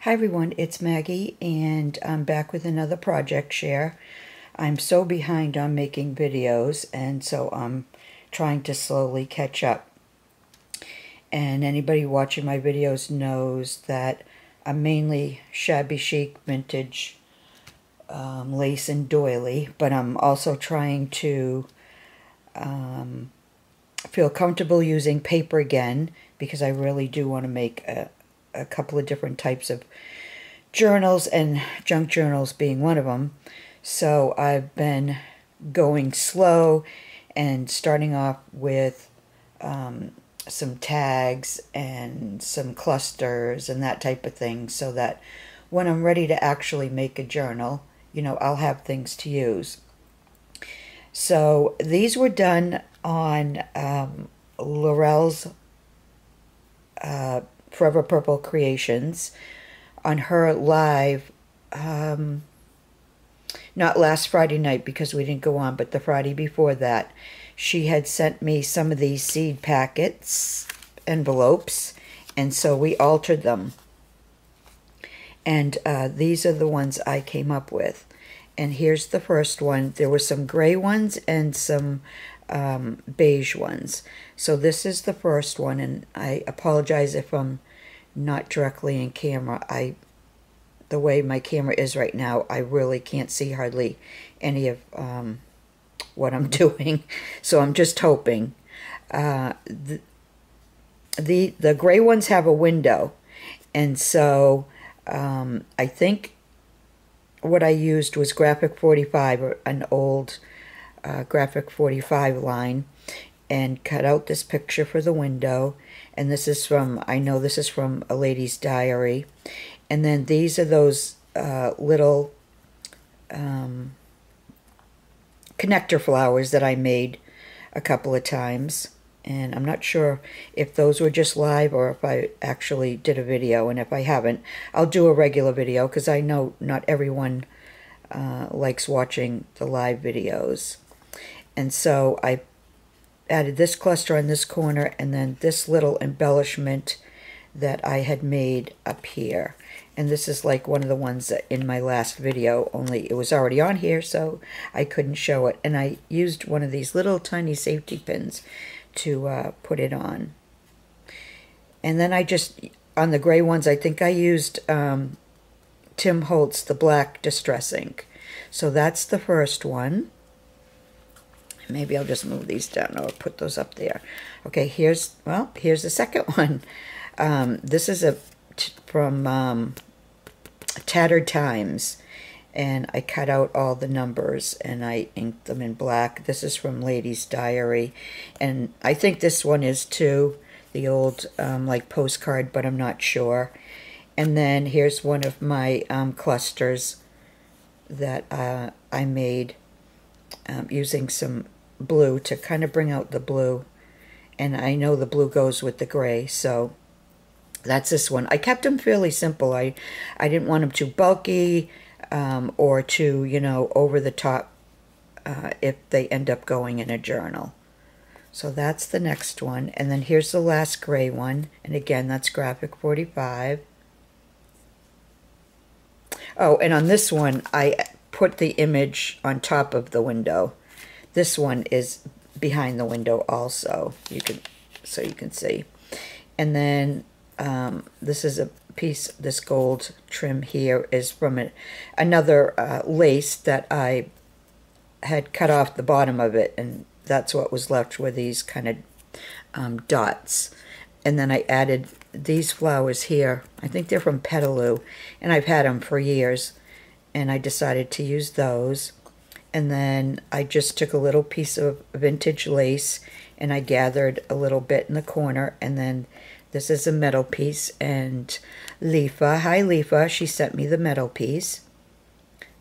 Hi everyone, it's Maggie and I'm back with another project share. I'm so behind on making videos and so I'm trying to slowly catch up. And anybody watching my videos knows that I'm mainly shabby chic, vintage, lace and doily, but I'm also trying to feel comfortable using paper again because I really do want to make a couple of different types of journals, and junk journals being one of them. So I've been going slow and starting off with some tags and some clusters and that type of thing, so that when I'm ready to actually make a journal, I'll have things to use. So these were done on Laurel's Forever Purple Creations on her live, not last Friday night because we didn't go on, but the Friday before that. She had sent me some of these seed packets, envelopes, and so we altered them. And these are the ones I came up with. And here's the first one. There were some gray ones and some beige ones. So this is the first one, and I apologize if I'm not directly in camera. The way my camera is right now, I really can't see hardly any of what I'm doing. So I'm just hoping. The gray ones have a window, and so I think what I used was Graphic 45, or an old Graphic 45 line, and cut out this picture for the window. And this is from, I know this is from A Lady's Diary. And then these are those little connector flowers that I made a couple of times. And I'm not sure if those were just live or if I actually did a video. And if I haven't, I'll do a regular video because I know not everyone likes watching the live videos. And so I added this cluster on this corner, and then this little embellishment that I had made up here. And this is like one of the ones that in my last video, only it was already on here, so I couldn't show it. And I used one of these little tiny safety pins to put it on. And then I just, on the gray ones, I think I used Tim Holtz, the black distress ink. So that's the first one. Maybe I'll just move these down or put those up there. Okay, here's the second one. This is from Tattered Times, and I cut out all the numbers and I inked them in black. This is from Lady's Diary, and I think this one is too, the old like postcard, but I'm not sure. And then here's one of my clusters that I made using some blue to kind of bring out the blue, and I know the blue goes with the gray, so that's this one. I kept them fairly simple. I didn't want them too bulky or too, over the top if they end up going in a journal. So that's the next one. And then here's the last gray one, and again, that's Graphic 45. Oh, and on this one, I put the image on top of the window. This one is behind the window also, so you can see. And then this is a piece, this gold trim here is from another lace that I had cut off the bottom of it, and that's what was left with these kind of dots. And then I added these flowers here. I think they're from Petaloo, and I've had them for years, and I decided to use those. And then I just took a little piece of vintage lace and I gathered a little bit in the corner. And then this is a metal piece, and Leafa, hi Leafa, she sent me the metal piece.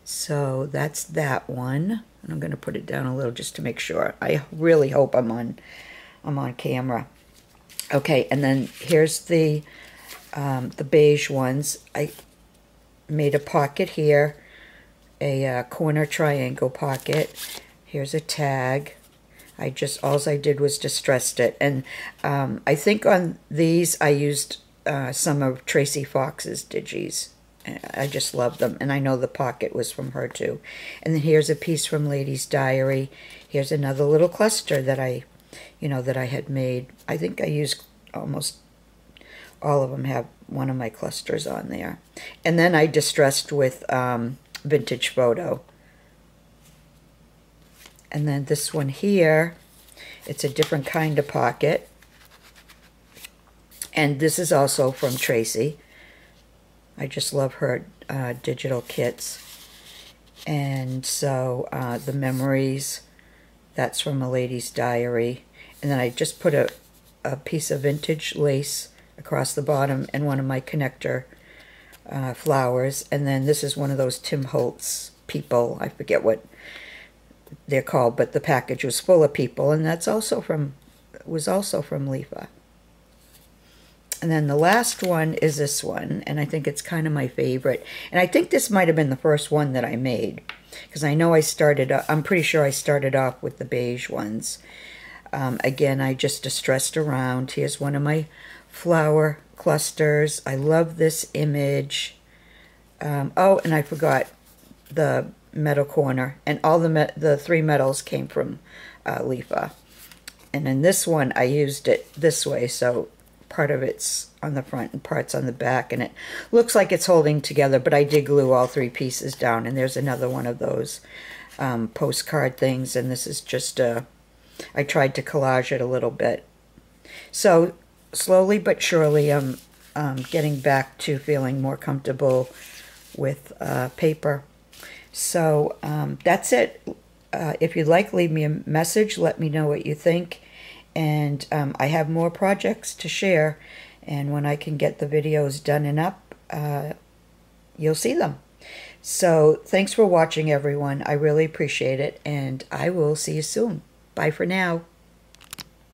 So that's that one. And I'm going to put it down a little just to make sure. I really hope I'm on camera. Okay, and then here's the beige ones. I made a pocket here, a corner triangle pocket. Here's a tag. All I did was distressed it. And I think on these I used some of Tracy Fox's digis. I just love them. And I know the pocket was from her too. And then here's a piece from Lady's Diary. Here's another little cluster that I had made. I think I used almost all of them have one of my clusters on there. And then I distressed with Vintage Photo. And then this one here, it's a different kind of pocket. And this is also from Tracy. I just love her digital kits. And so the memories, that's from A Lady's Diary. And then I just put a piece of vintage lace across the bottom and one of my connector flowers. And then this is one of those Tim Holtz people. I forget what they're called, but the package was full of people, and that's also was also from Lifa. And then the last one is this one, and I think it's kind of my favorite. And I think this might have been the first one that I made, because I know I'm pretty sure I started off with the beige ones. Again, I just distressed around. Here's one of my flower clusters. I love this image. Oh, and I forgot the metal corner, and all the three metals came from Lifa. And in this one, I used it this way, so part of it's on the front and parts on the back, and it looks like it's holding together, but I did glue all three pieces down. And there's another one of those postcard things, and this is just I tried to collage it a little bit. So slowly but surely I'm getting back to feeling more comfortable with paper. So that's it. If you'd like, leave me a message. Let me know what you think. And I have more projects to share. And when I can get the videos done and up, you'll see them. So thanks for watching, everyone. I really appreciate it. And I will see you soon. Bye for now.